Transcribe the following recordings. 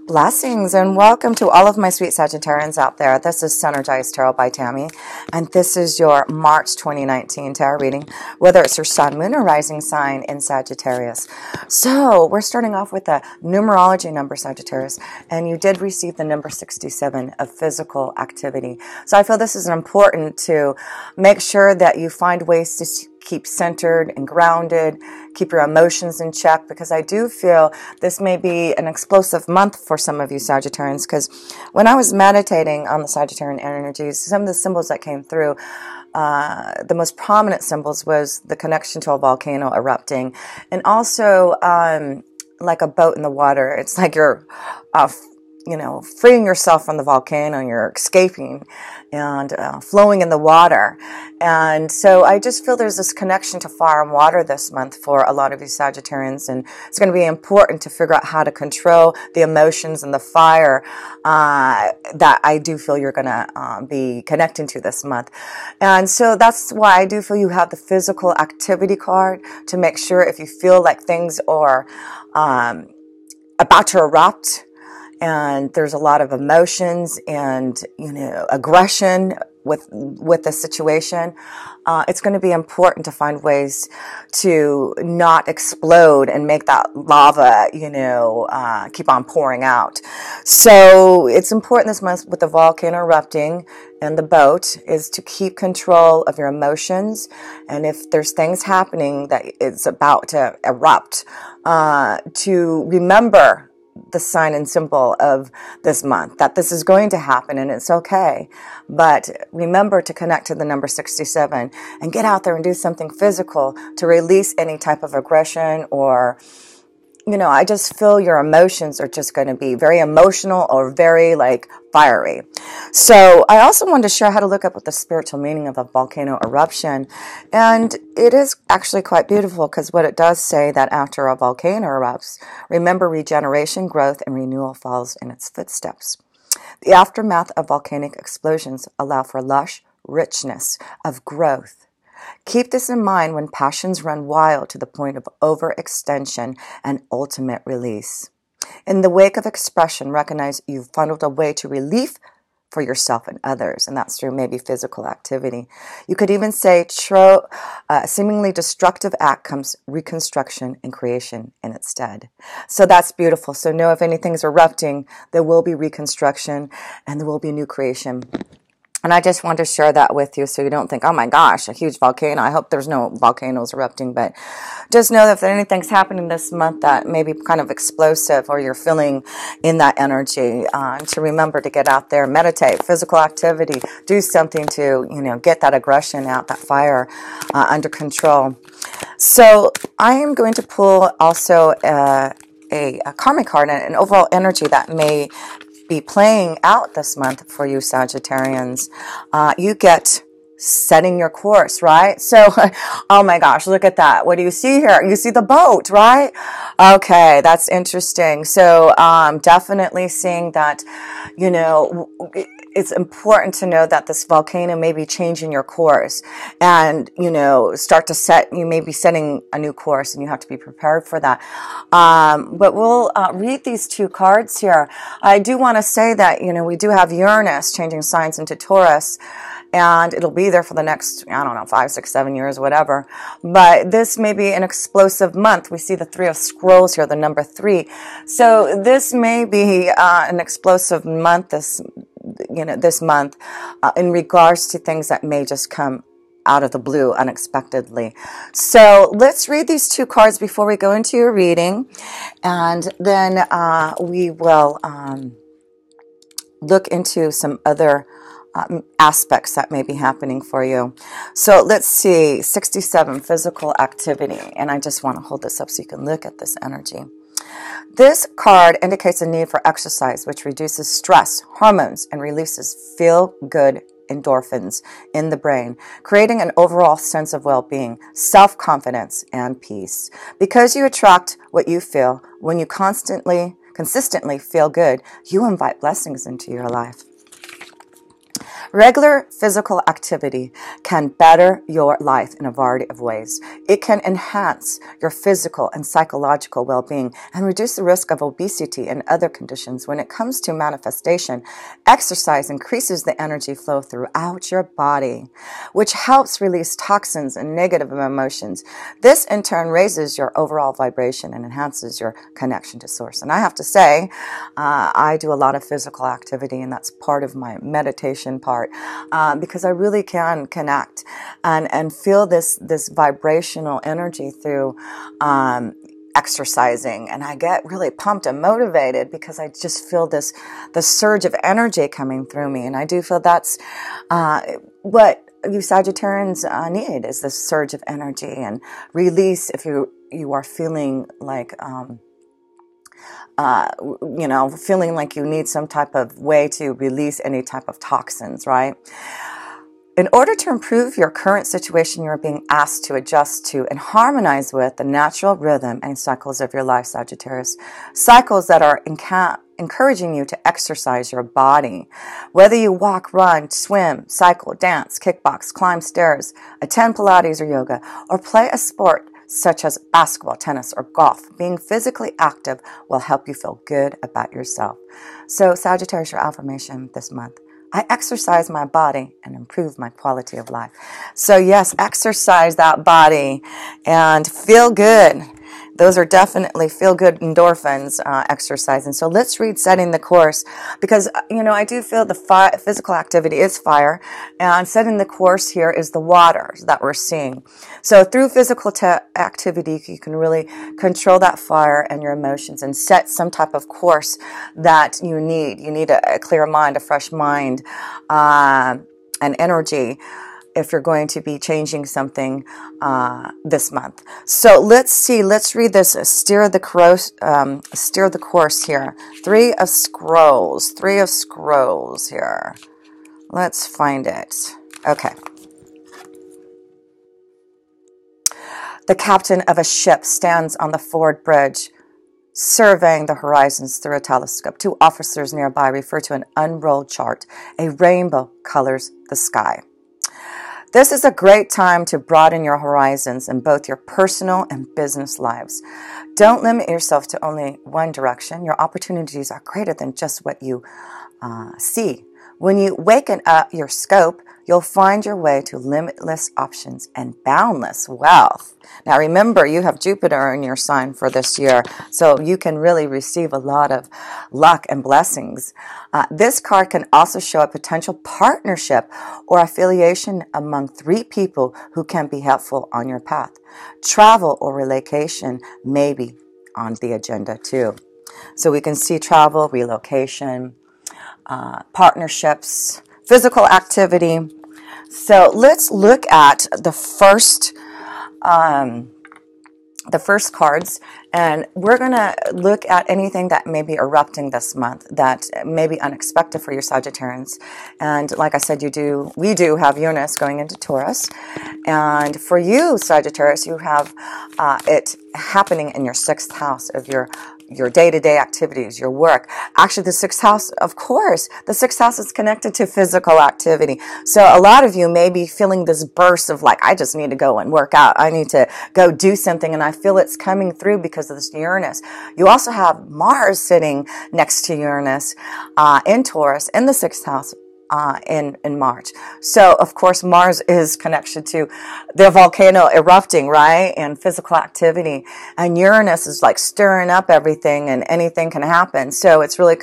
Blessings and welcome to all of my sweet Sagittarians out there. This is Synergized Tarot by Tammy, and this is your March 2019 tarot reading, whether it's your sun, moon, or rising sign in Sagittarius. So we're starting off with the numerology number, Sagittarius, and you did receive the number 67 of physical activity. So I feel this is important to make sure that you find ways to keep centered and grounded, keep your emotions in check, because I do feel this may be an explosive month for some of you Sagittarians, because when I was meditating on the Sagittarian energies, some of the symbols that came through, the most prominent symbols was the connection to a volcano erupting, and also like a boat in the water. It's like you're freeing yourself from the volcano, you're escaping and flowing in the water. And so I just feel there's this connection to fire and water this month for a lot of you Sagittarians, and it's going to be important to figure out how to control the emotions and the fire that I do feel you're going to be connecting to this month. And so that's why I do feel you have the physical activity card to make sure if you feel like things are about to erupt, and there's a lot of emotions and, aggression with the situation, it's going to be important to find ways to not explode and make that lava, keep on pouring out. So it's important this month with the volcano erupting and the boat is to keep control of your emotions. And if there's things happening that it's about to erupt, to remember the sign and symbol of this month, that this is going to happen and it's okay. But remember to connect to the number 67 and get out there and do something physical to release any type of aggression or, I just feel your emotions are just going to be very emotional or very fiery. So I also wanted to share how to look up what the spiritual meaning of a volcano eruption. And it is actually quite beautiful because what it does say that after a volcano erupts, remember regeneration, growth, and renewal follows in its footsteps. The aftermath of volcanic explosions allow for lush richness of growth. Keep this in mind when passions run wild to the point of overextension and ultimate release. In the wake of expression, recognize you've funneled a way to relief for yourself and others, and that's through maybe physical activity. You could even say seemingly destructive act comes reconstruction and creation in its stead. So that's beautiful. So know if anything's erupting, there will be reconstruction and there will be new creation. And I just want to share that with you so you don't think, oh my gosh, a huge volcano. I hope there's no volcanoes erupting, but just know that if anything's happening this month that may be kind of explosive or you're feeling in that energy, to remember to get out there, meditate, physical activity, do something to, get that aggression out, that fire under control. So I am going to pull also a karmic card and an overall energy that may be playing out this month for you Sagittarians. You get setting your course, right? So, oh my gosh, look at that. What do you see here? You see the boat, right? Okay, that's interesting. So, definitely seeing that, it's important to know that this volcano may be changing your course and, you may be setting a new course and you have to be prepared for that. But we'll read these two cards here. I do want to say that, we do have Uranus changing signs into Taurus, and it'll be there for the next, 5, 6, 7 years, whatever. But this may be an explosive month. We see the 3 of Scrolls here, the number 3. So this may be an explosive month this month in regards to things that may just come out of the blue unexpectedly. So let's read these two cards before we go into your reading, and then we will look into some other aspects that may be happening for you. So let's see, 67, physical activity. And I just want to hold this up so you can look at this energy. This card indicates a need for exercise, which reduces stress, hormones, and releases feel-good endorphins in the brain, creating an overall sense of well-being, self-confidence, and peace. Because you attract what you feel, when you consistently feel good, you invite blessings into your life. Regular physical activity can better your life in a variety of ways. It can enhance your physical and psychological well-being and reduce the risk of obesity and other conditions. When it comes to manifestation, exercise increases the energy flow throughout your body, which helps release toxins and negative emotions. This in turn raises your overall vibration and enhances your connection to source. And I have to say, I do a lot of physical activity, and that's part of my meditation part, because I really can connect and feel this vibrational energy through exercising, and I get really pumped and motivated because I just feel the surge of energy coming through me, and I do feel that's what you Sagittarians need, is this surge of energy and release if you are feeling like feeling like you need some type of way to release any type of toxins, right? In order to improve your current situation, you're being asked to adjust to and harmonize with the natural rhythm and cycles of your life, Sagittarius. Cycles that are encouraging you to exercise your body. Whether you walk, run, swim, cycle, dance, kickbox, climb stairs, attend Pilates or yoga, or play a sport such as basketball, tennis, or golf, being physically active will help you feel good about yourself. So, Sagittarius, your affirmation this month: I exercise my body and improve my quality of life. So yes, exercise that body and feel good. Those are definitely feel-good endorphins, exercising. So let's read Setting the Course, because, I do feel the physical activity is fire, and setting the course here is the water that we're seeing. So through physical activity, you can really control that fire and your emotions and set some type of course that you need. You need a clear mind, a fresh mind, and energy if you're going to be changing something this month. So let's read this. Steer the course here. Three of Scrolls here. Let's find it. Okay. The captain of a ship stands on the forward bridge, surveying the horizons through a telescope. Two officers nearby refer to an unrolled chart. A rainbow colors the sky. This is a great time to broaden your horizons in both your personal and business lives. Don't limit yourself to only one direction. Your opportunities are greater than just what you see. When you waken up your scope, you'll find your way to limitless options and boundless wealth. Now remember, you have Jupiter in your sign for this year, so you can really receive a lot of luck and blessings. This card can also show a potential partnership or affiliation among three people who can be helpful on your path. Travel or relocation may be on the agenda too. So we can see travel, relocation, partnerships, physical activity. So let's look at the first cards, and we're going to look at anything that may be erupting this month that may be unexpected for your Sagittarians. And like I said, we do have Uranus going into Taurus. And for you, Sagittarius, you have it happening in your 6th house of your day-to-day activities, your work. Actually, the 6th house, of course, the 6th house is connected to physical activity. So a lot of you may be feeling this burst of like, I just need to go and work out. I need to go do something. And I feel it's coming through because of this Uranus. You also have Mars sitting next to Uranus in Taurus in the 6th house. In March. So, of course, Mars is connected to the volcano erupting, right? And physical activity. And Uranus is like stirring up everything, and anything can happen. So it's really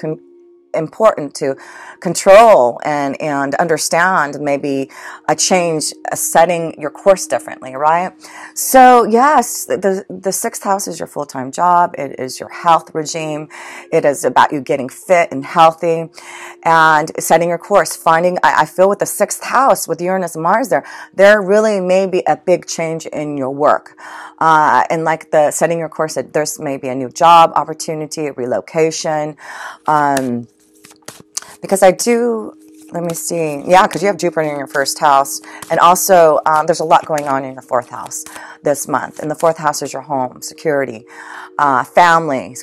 important to control and understand maybe a change, setting your course differently, right? So yes, the 6th house is your full-time job. It is your health regime. It is about you getting fit and healthy and setting your course. I feel with the 6th house, with Uranus and Mars there really may be a big change in your work. And like the setting your course, there's maybe a new job opportunity, a relocation, because let me see. Yeah, because you have Jupiter in your 1st house. And also, there's a lot going on in your 4th house. this month. And the fourth house is your home, security, family,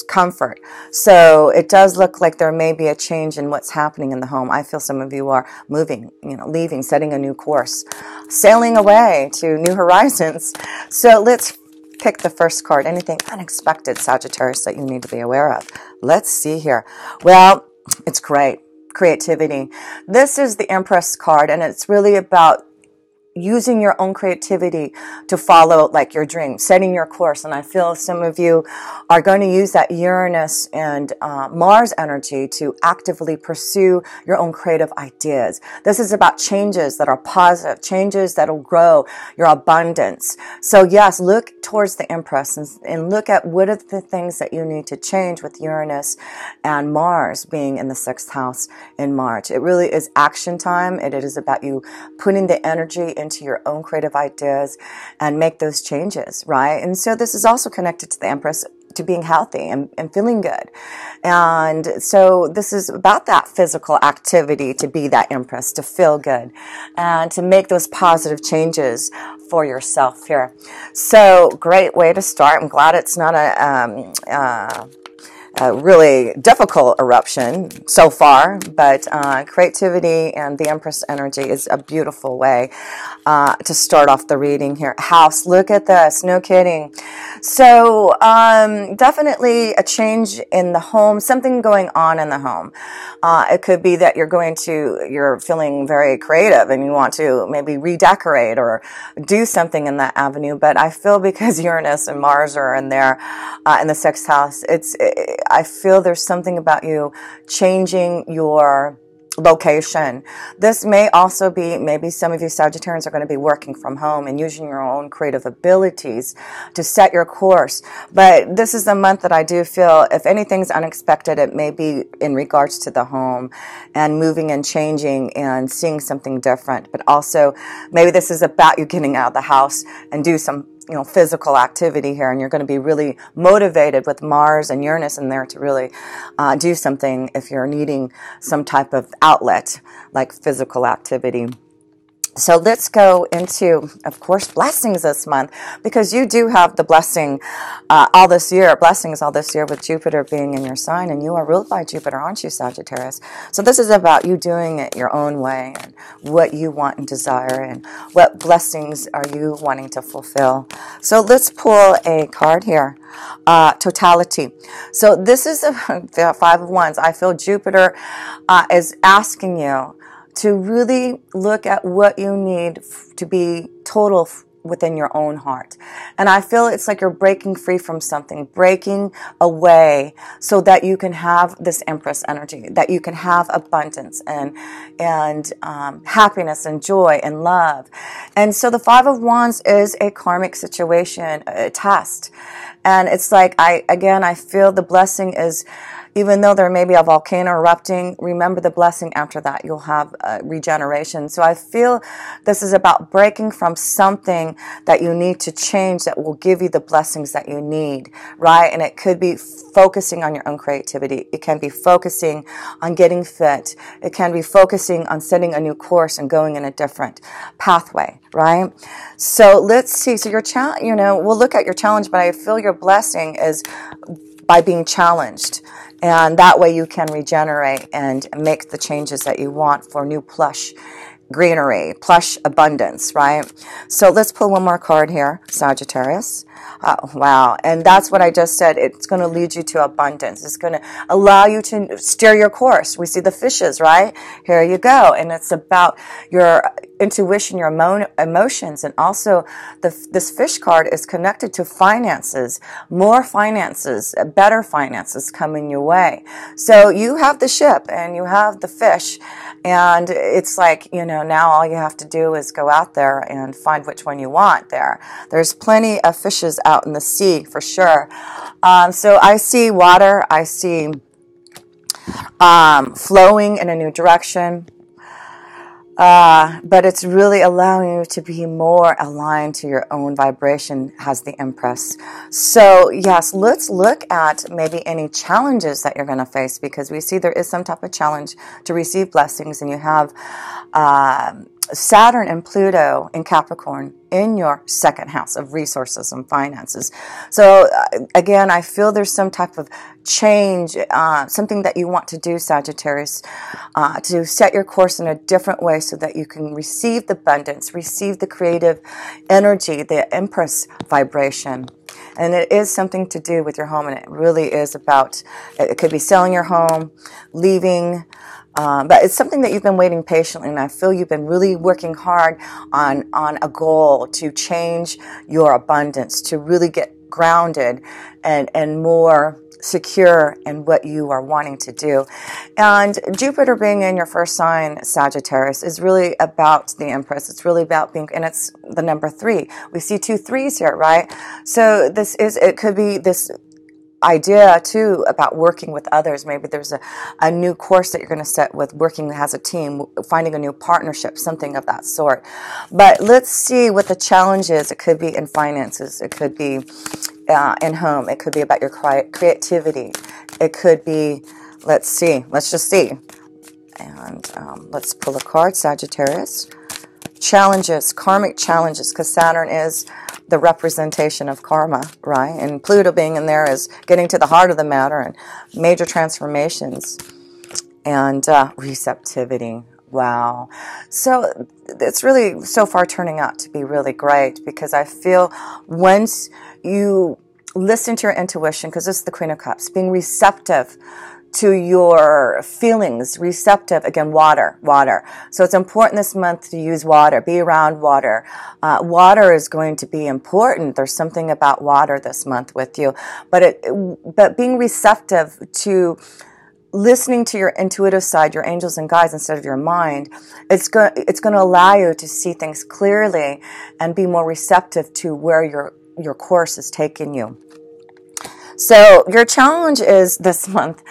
comfort. So it does look like there may be a change in what's happening in the home. I feel some of you are moving, leaving, setting a new course, sailing away to new horizons. So let's pick the first card. Anything unexpected, Sagittarius, that you need to be aware of? Let's see here. Well, it's great. Creativity. This is the Empress card, and it's really about using your own creativity to follow like your dream, setting your course. And I feel some of you are going to use that Uranus and Mars energy to actively pursue your own creative ideas. This is about changes that are positive, changes that will grow your abundance. So yes, look towards the Empress and look at what are the things that you need to change with Uranus and Mars being in the 6th house in March. It really is action time. It is about you putting the energy into your own creative ideas and make those changes, right? And so this is also connected to the Empress, to being healthy and feeling good. And so this is about that physical activity, to be that Empress, to feel good and to make those positive changes for yourself here. So great way to start. I'm glad it's not a really difficult eruption so far, but creativity and the Empress energy is a beautiful way to start off the reading here. House, look at this, no kidding. So definitely a change in the home, something going on in the home. It could be that you're feeling very creative and you want to maybe redecorate or do something in that avenue. But I feel because Uranus and Mars are in there in the 6th house, I feel there's something about you changing your location. This may also be, maybe some of you Sagittarians are going to be working from home and using your own creative abilities to set your course. But this is the month that I do feel, if anything's unexpected, it may be in regards to the home and moving and changing and seeing something different. But also, maybe this is about you getting out of the house and do some physical activity here, and you're going to be really motivated with Mars and Uranus in there to really do something if you're needing some type of outlet like physical activity. So let's go into, of course, blessings this month, because you do have the blessings all this year with Jupiter being in your sign, and you are ruled by Jupiter, aren't you, Sagittarius? So this is about you doing it your own way and what you want and desire and what blessings are you wanting to fulfill. So let's pull a card here. Totality. So this is the 5 of Wands. I feel Jupiter is asking you to really look at what you need to be total within your own heart. And I feel it's like you're breaking free from something, breaking away so that you can have this Empress energy, that you can have abundance and happiness and joy and love. And so the 5 of Wands is a karmic situation, a test. And it's like, I feel the blessing is, even though there may be a volcano erupting, remember the blessing after that. You'll have regeneration. So I feel this is about breaking from something that you need to change that will give you the blessings that you need, right? And it could be focusing on your own creativity. It can be focusing on getting fit. It can be focusing on setting a new course and going in a different pathway, right? So let's see. So your challenge, we'll look at your challenge, but I feel your blessing is by being challenged. And that way you can regenerate and make the changes that you want for new plush greenery, plush abundance, right? So let's pull one more card here, Sagittarius. Wow. And that's what I just said. It's going to lead you to abundance. It's going to allow you to steer your course. We see the fishes, right? Here you go. And it's about your intuition, your emotions. And also this fish card is connected to finances, more finances, better finances coming your way. So you have the ship and you have the fish. And it's like, now all you have to do is go out there and find which one you want there. There's plenty of fishes out in the sea for sure. So I see water. I see flowing in a new direction. But it's really allowing you to be more aligned to your own vibration, has the Empress. So yes, let's look at maybe any challenges that you're going to face, because we see there is some type of challenge to receive blessings, and you have Saturn and Pluto in Capricorn in your second house of resources and finances. So again, I feel there's some type of change, something that you want to do, Sagittarius, to set your course in a different way so that you can receive the abundance, receive the creative energy, the Empress vibration. And it is something to do with your home, and it really is about, it could be selling your home, leaving, but it's something that you've been waiting patiently, and I feel you've been really working hard on a goal to change your abundance, to really get grounded and more secure in what you are wanting to do. And Jupiter being in your first sign, Sagittarius, is really about the Empress. It's really about being, and it's the number 3. We see 2 3s here, right? So it could be this idea too about working with others. Maybe there's a new course that you're going to set with working as a team, finding a new partnership, something of that sort. But let's see what the challenge is. It could be in finances. It could be in home. It could be about your creativity. It could be, let's just see. And let's pull a card, Sagittarius. Challenges, karmic challenges, because Saturn is the representation of karma, right? And Pluto being in there is getting to the heart of the matter and major transformations and receptivity. Wow. So it's really so far turning out to be really great, because I feel once you listen to your intuition, because this is the Queen of Cups, being receptive to your feelings, receptive, again, water. So it's important this month to use water, be around water. Water is going to be important. There's something about water this month with you, but being receptive to listening to your intuitive side, your angels and guides instead of your mind, it's going to allow you to see things clearly and be more receptive to where your course is taking you. So your challenge is this month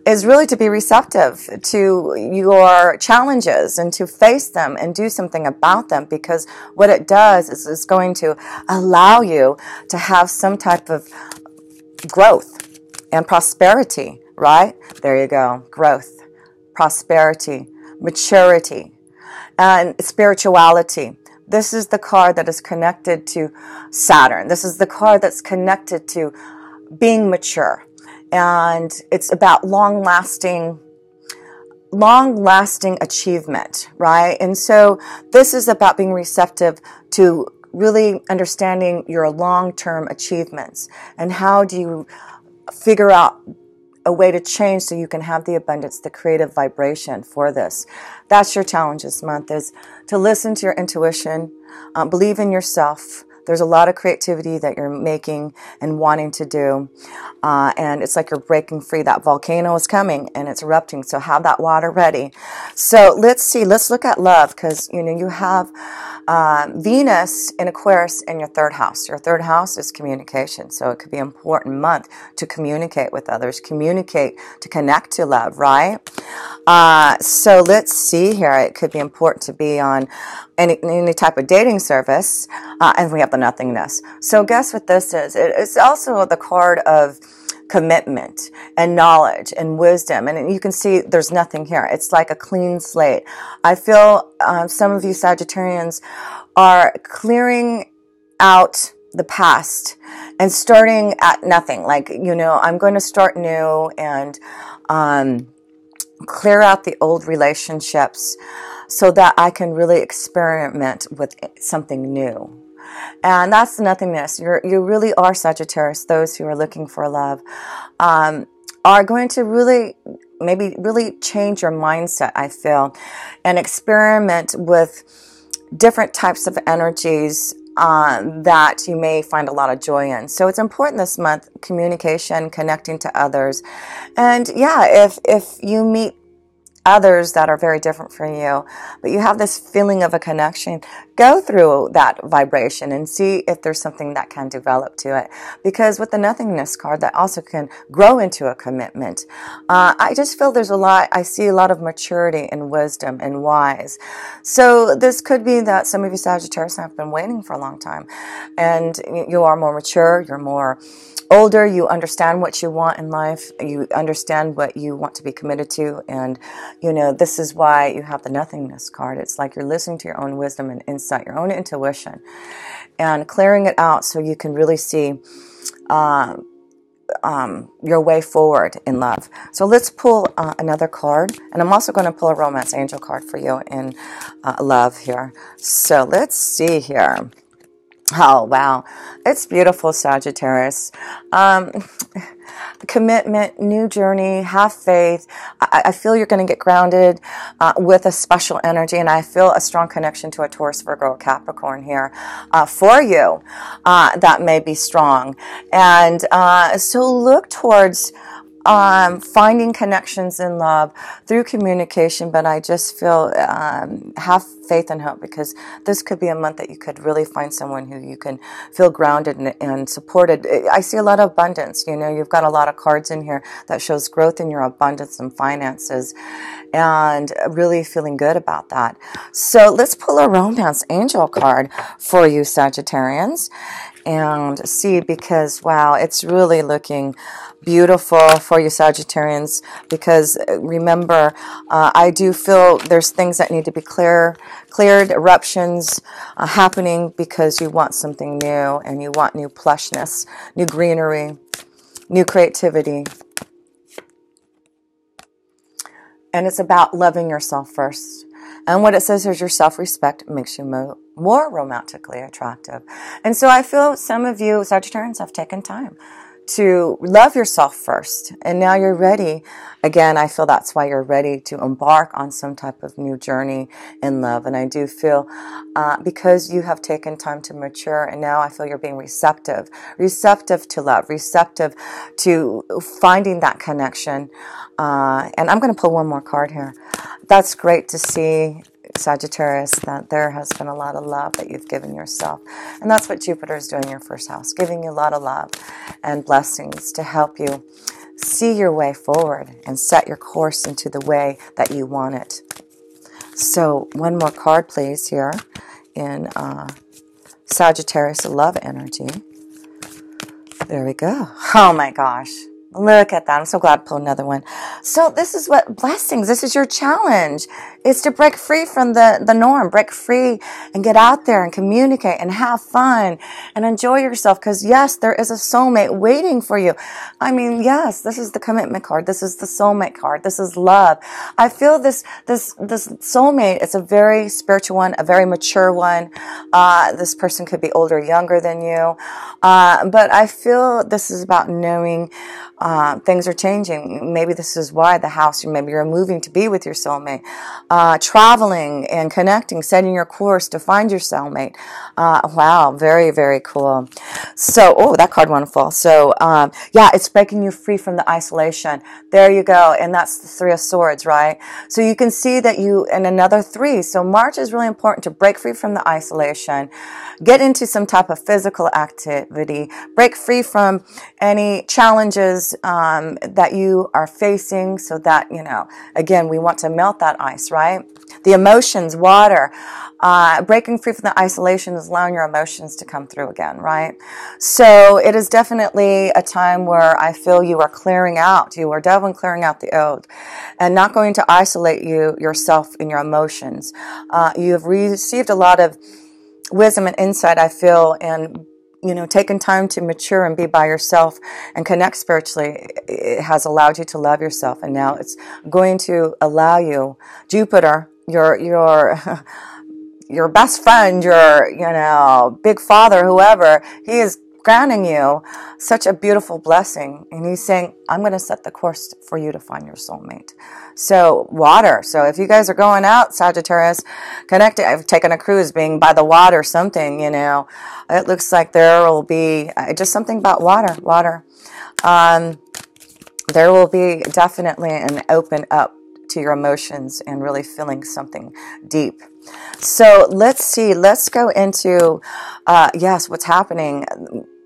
is really to be receptive to your challenges and to face them and do something about them, because what it does is it's going to allow you to have some type of growth and prosperity, right? There you go. Growth, prosperity, maturity, and spirituality. This is the card that is connected to Saturn. This is the card that's connected to being mature. And it's about long-lasting achievement, right? And so this is about being receptive to really understanding your long-term achievements, and how do you figure out a way to change so you can have the abundance, the creative vibration for this. That's your challenge this month, is to listen to your intuition, believe in yourself. There's a lot of creativity that you're making and wanting to do. And it's like you're breaking free. That volcano is coming and it's erupting. So have that water ready. So let's see. Let's look at love, because, you have Venus in Aquarius in your 3rd house. Your 3rd house is communication. So it could be an important month to communicate with others, communicate, to connect to love, right? So let's see here. It could be important to be on any type of dating service. And we have the nothingness. So guess what this is? It's also the card of commitment and knowledge and wisdom. And you can see there's nothing here. It's like a clean slate. I feel some of you Sagittarians are clearing out the past and starting at nothing. Like, I'm going to start new and clear out the old relationships so that I can really experiment with something new. And that's the nothingness. You really are, Sagittarius. Those who are looking for love are going to really change your mindset, I feel, and experiment with different types of energies that you may find a lot of joy in. So it's important this month, communication, connecting to others. And yeah, if you meet others that are very different from you, but you have this feeling of a connection, go through that vibration and see if there's something that can develop to it. Because with the nothingness card, that also can grow into a commitment. I just feel I see a lot of maturity and wisdom and wise. So this could be that some of you Sagittarius have been waiting for a long time, and you are more mature, you're more older, you understand what you want in life, you understand what you want to be committed to, and You know, this is why you have the nothingness card. It's like you're listening to your own wisdom and insight, your own intuition, and clearing it out so you can really see your way forward in love. So let's pull another card, and I'm also going to pull a romance angel card for you in love here. So let's see here. Oh, wow. It's beautiful, Sagittarius. Commitment, new journey, have faith. I feel you're going to get grounded with a special energy, and I feel a strong connection to a Taurus, Virgo, or Capricorn here for you that may be strong. And so look towards finding connections in love through communication, but I just feel have faith and hope, because this could be a month that you could really find someone who you can feel grounded and supported. I see a lot of abundance. You know, you've got a lot of cards in here that shows growth in your abundance and finances, and really feeling good about that. So let's pull a romance angel card for you, Sagittarians, and see, because wow, it's really looking beautiful for you, Sagittarians, because remember, I do feel there's things that need to be cleared, eruptions happening, because you want something new, and you want new plushness, new greenery, new creativity. And it's about loving yourself first. And what it says is your self-respect makes you more romantically attractive. And so I feel some of you Sagittarians have taken time to love yourself first. And now you're ready. Again, I feel that's why you're ready to embark on some type of new journey in love. And I do feel because you have taken time to mature, and now I feel you're being receptive to love, receptive to finding that connection. And I'm going to pull one more card here. That's great to see, Sagittarius, that there has been a lot of love that you've given yourself. And that's what Jupiter is doing in your first house, giving you a lot of love and blessings to help you see your way forward and set your course into the way that you want it. So one more card, please, here in Sagittarius love energy. There we go. Oh my gosh. Look at that. I'm so glad to pull another one. So this is what blessings, this is your challenge. It's to break free from the norm, break free and get out there and communicate and have fun and enjoy yourself. Because yes, there is a soulmate waiting for you. I mean, yes, this is the commitment card. This is the soulmate card. This is love. I feel this soulmate, it's a very spiritual one, a very mature one. This person could be older or younger than you. But I feel this is about knowing things are changing. Maybe this is why the house, maybe you're moving to be with your soulmate, traveling and connecting, setting your course to find your soulmate. Wow, very, very cool. So, oh, that card wonderful. So, yeah, it's breaking you free from the isolation. There you go. And that's the Three of Swords, right? So you can see that you, and another three. So March is really important to break free from the isolation, get into some type of physical activity, break free from any challenges that you are facing, so that, you know, again, we want to melt that ice, right? The emotions, water, breaking free from the isolation is allowing your emotions to come through again, right? So it is definitely a time where I feel you are clearing out. You are definitely clearing out the old and not going to isolate yourself in your emotions. You have received a lot of wisdom and insight, I feel, and you know, taking time to mature and be by yourself and connect spiritually, it has allowed you to love yourself. And now it's going to allow you, Jupiter, your best friend, your, you know, big father, whoever, he is granting you such a beautiful blessing. And he's saying, I'm going to set the course for you to find your soulmate. So water. So if you guys are going out, Sagittarius, connecting, I've taken a cruise, being by the water, something, you know, it looks like there will be just something about water. There will be definitely an open up to your emotions and really feeling something deep. So let's see, let's go into, yes, what's happening.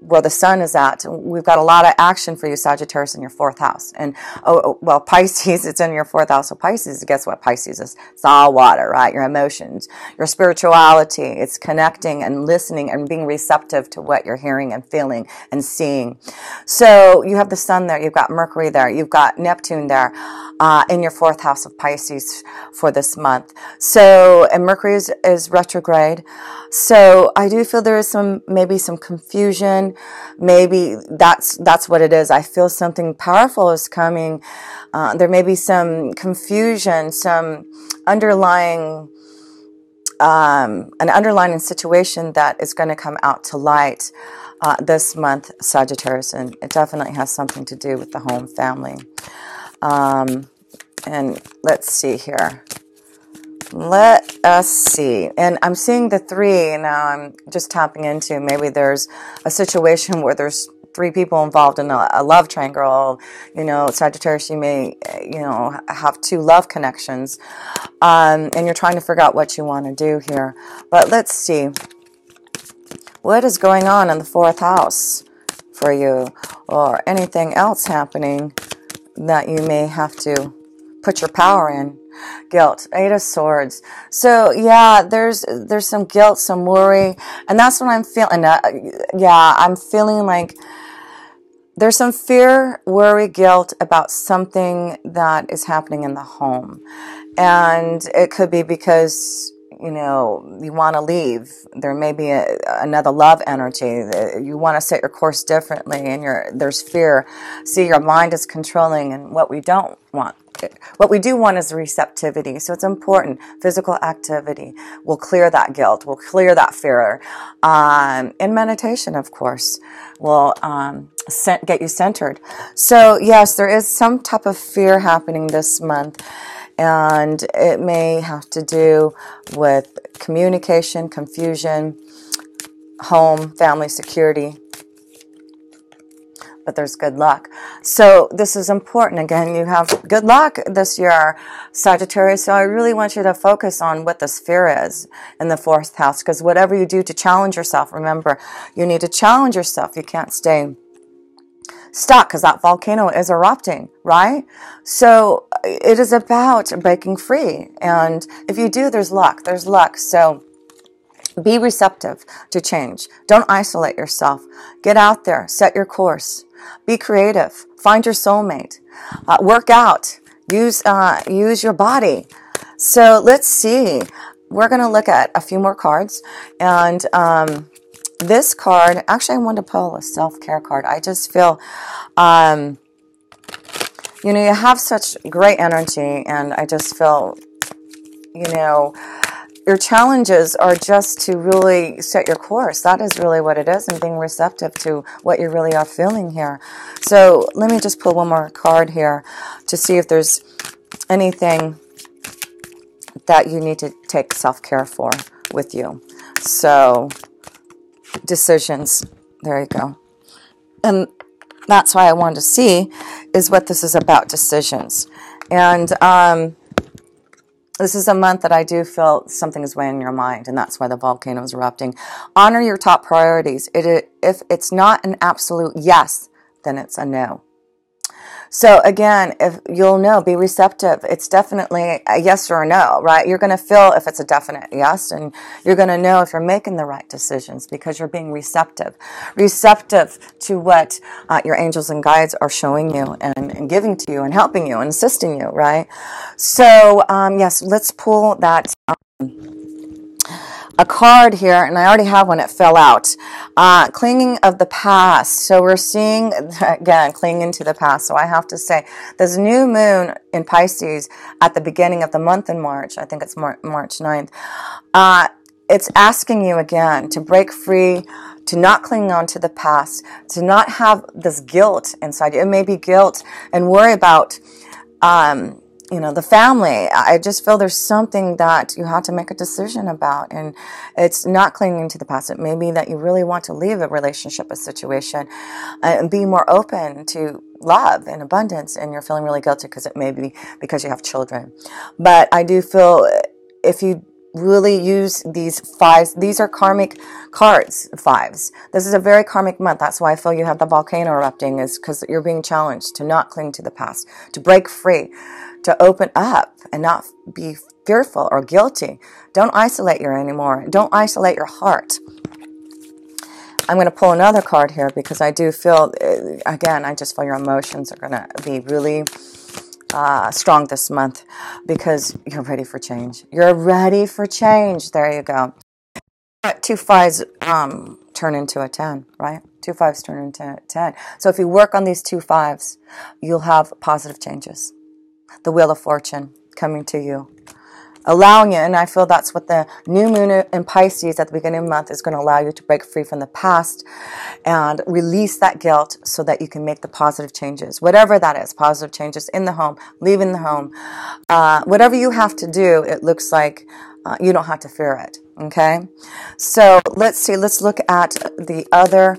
where the sun is at, we've got a lot of action for you, Sagittarius, in your 4th house. And, well, Pisces, it's in your 4th house. So Pisces, guess what Pisces is? It's all water, right? Your emotions, your spirituality. It's connecting and listening and being receptive to what you're hearing and feeling and seeing. So you have the sun there. You've got Mercury there. You've got Neptune there in your 4th house of Pisces for this month. So, and Mercury is retrograde. So I do feel there is maybe some confusion. Maybe that's what it is. I feel something powerful is coming. There may be some confusion, some underlying, an underlying situation that is going to come out to light this month, Sagittarius, and it definitely has something to do with the home family. And let's see here. Let us see. And I'm seeing the 3, and now I'm just tapping into maybe there's a situation where there's 3 people involved in a love triangle. You know, Sagittarius, you may, you know, have 2 love connections. And you're trying to figure out what you want to do here. But let's see. What is going on in the 4th house for you? Or anything else happening that you may have to put your power in. Guilt, 8 of Swords. So yeah, there's some guilt, some worry, and that's what I'm feeling. Yeah, I'm feeling like there's some fear, worry, guilt about something that is happening in the home, and it could be because, you know, you want to leave. There may be another love energy. You want to set your course differently, and there's fear. See, your mind is controlling, and what we don't want. What we do want is receptivity. So it's important. Physical activity will clear that guilt, will clear that fear. In meditation, of course, will get you centered. So yes, there is some type of fear happening this month. And it may have to do with communication, confusion, home, family security. But there's good luck. So this is important. Again, you have good luck this year, Sagittarius. So I really want you to focus on what this fear is in the 4th house. Because whatever you do to challenge yourself, remember, you need to challenge yourself. You can't stay stuck because that volcano is erupting, right? So it is about breaking free. And if you do, there's luck. There's luck. So be receptive to change. Don't isolate yourself. Get out there. Set your course. Be creative. Find your soulmate. Work out. Use your body. So let's see. We're going to look at a few more cards. And this card, actually I want to pull a self-care card. I just feel, you know, you have such great energy, and I just feel, you know, your challenges are just to really set your course. That is really what it is, and being receptive to what you really are feeling here. So let me just pull one more card here to see if there's anything that you need to take self-care for with you. So decisions. There you go. And that's why I wanted to see is what this is about, decisions. And this is a month that I do feel something is weighing in your mind, and that's why the volcano is erupting. Honor your top priorities. If it's not an absolute yes, then it's a no. So again, if you'll know, be receptive. It's definitely a yes or a no, right? You're going to feel if it's a definite yes, and you're going to know if you're making the right decisions because you're being receptive. Receptive to what your angels and guides are showing you and giving to you and helping you and assisting you, right? So, yes, let's pull that a card here, and I already have one. It fell out. Clinging of the past. So we're seeing, again, clinging to the past. So I have to say, this new moon in Pisces at the beginning of the month in March, I think it's March 9th, it's asking you again to break free, to not cling on to the past, to not have this guilt inside you. It may be guilt and worry about you know, the family. I just feel there's something that you have to make a decision about, and it's not clinging to the past. It may be that you really want to leave a relationship, a situation, and be more open to love and abundance, and you're feeling really guilty because it may be because you have children. But I do feel if you really use these fives. These are karmic cards, fives. This is a very karmic month. That's why I feel you have the volcano erupting, is because you're being challenged to not cling to the past, to break free, to open up and not be fearful or guilty. Don't isolate you anymore. Don't isolate your heart. I'm going to pull another card here because I do feel, again, I just feel your emotions are going to be really strong this month because you're ready for change. You're ready for change. There you go. Two fives turn into a 10, right? Two fives turn into a 10. So if you work on these two fives, you'll have positive changes. The Wheel of Fortune coming to you, allowing you, and I feel that's what the new moon in Pisces at the beginning of the month is going to allow you to break free from the past and release that guilt so that you can make the positive changes, whatever that is, positive changes in the home, leaving the home, whatever you have to do. It looks like you don't have to fear it. Okay, so let's see. Let's look at the other,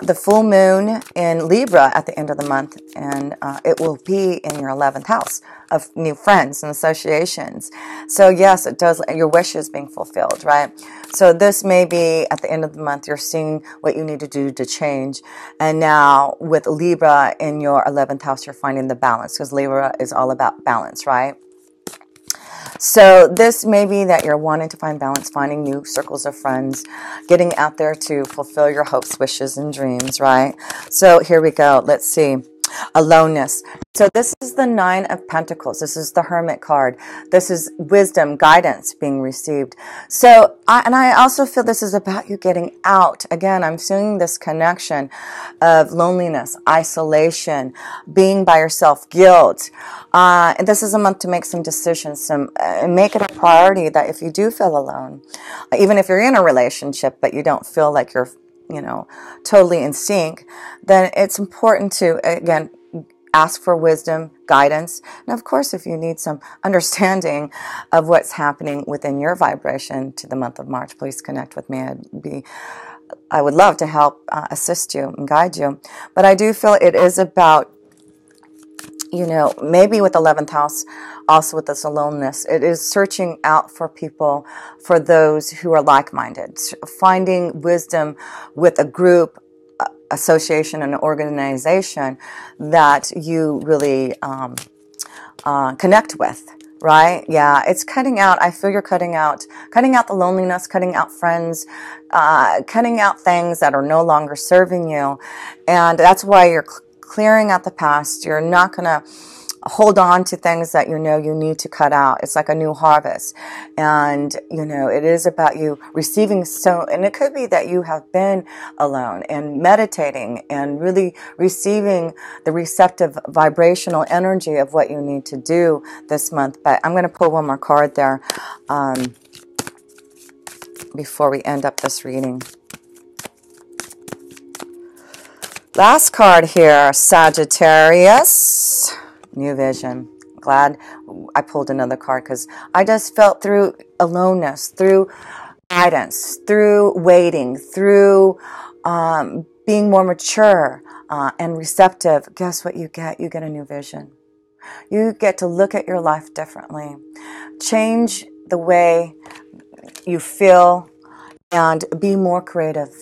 the full moon in Libra at the end of the month, and it will be in your 11th house of new friends and associations. So yes, it does. Your wishes being fulfilled, right? So this may be at the end of the month. You're seeing what you need to do to change, and now with Libra in your 11th house, you're finding the balance, because Libra is all about balance, right? So this may be that you're wanting to find balance, finding new circles of friends, getting out there to fulfill your hopes, wishes, and dreams, right? So here we go. Let's see. Aloneness. So this is the Nine of Pentacles. This is the Hermit card. This is wisdom, guidance being received. So, I also feel this is about you getting out. Again, I'm seeing this connection of loneliness, isolation, being by yourself, guilt. And this is a month to make some decisions, and make it a priority that if you do feel alone, even if you're in a relationship, but you don't feel like you're, totally in sync, then it's important to, again, ask for wisdom, guidance. And of course, if you need some understanding of what's happening within your vibration to the month of March, please connect with me. I would love to help assist you and guide you. But I do feel it is about, maybe with 11th house, also with this aloneness, it is searching out for people, for those who are like-minded, finding wisdom with a group, association, and organization that you really connect with, right? Yeah, it's cutting out. I feel you're cutting out the loneliness, cutting out friends, cutting out things that are no longer serving you. And that's why you're clearing out the past. You're not going to hold on to things that you need to cut out. It's like a new harvest. And, it is about you receiving. And it could be that you have been alone and meditating and really receiving the receptive vibrational energy of what you need to do this month. But I'm going to pull one more card there before we end up this reading. Last card here, Sagittarius. New vision. Glad I pulled another card because I just felt through aloneness, through guidance, through waiting, through being more mature and receptive. Guess what you get? You get a new vision. You get to look at your life differently. Change the way you feel and be more creative.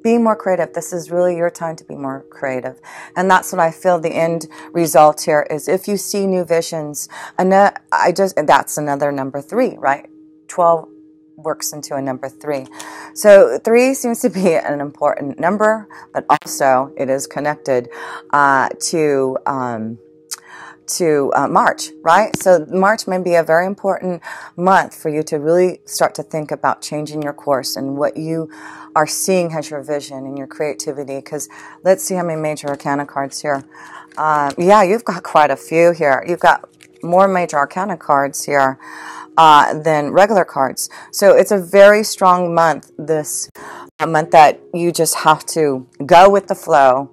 Be more creative. This is really your time to be more creative. And that's what I feel the end result here is. If you see new visions, and that's another number 3, right? 12 works into a number 3. So 3 seems to be an important number, but also it is connected to March, right? So March may be a very important month for you to really start to think about changing your course and what you are seeing as your vision and your creativity. Because let's see how many major arcana cards here. Yeah, you've got quite a few here. You've got more major arcana cards here than regular cards. So it's a very strong month, this month that you just have to go with the flow.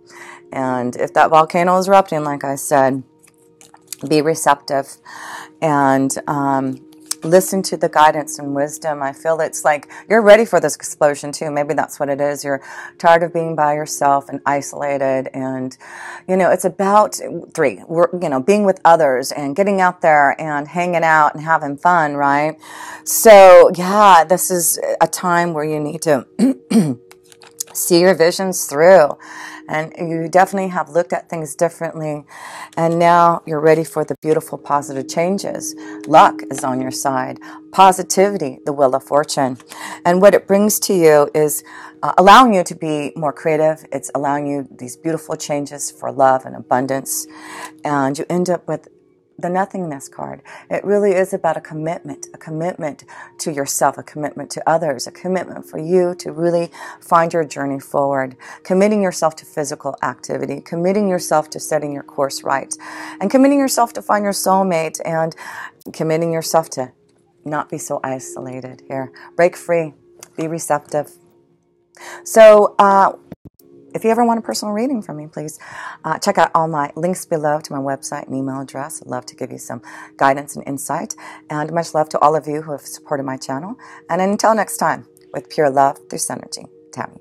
And if that volcano is erupting, like I said, be receptive and listen to the guidance and wisdom. I feel it's like you're ready for this explosion too. Maybe that's what it is. You're tired of being by yourself and isolated, and it's about being with others and getting out there and hanging out and having fun, right? So yeah, this is a time where you need to see your visions through. And you definitely have looked at things differently. And now you're ready for the beautiful positive changes. Luck is on your side. Positivity, the wheel of fortune. And what it brings to you is allowing you to be more creative. It's allowing you these beautiful changes for love and abundance. And you end up with the nothingness card. It really is about a commitment to yourself, a commitment to others, a commitment for you to really find your journey forward, committing yourself to physical activity, committing yourself to setting your course right, and committing yourself to find your soulmate, and committing yourself to not be so isolated here. Break free, be receptive. So, if you ever want a personal reading from me, please check out all my links below to my website and email address. I'd love to give you some guidance and insight. And much love to all of you who have supported my channel. And until next time, with pure love through Synergy, Tammy.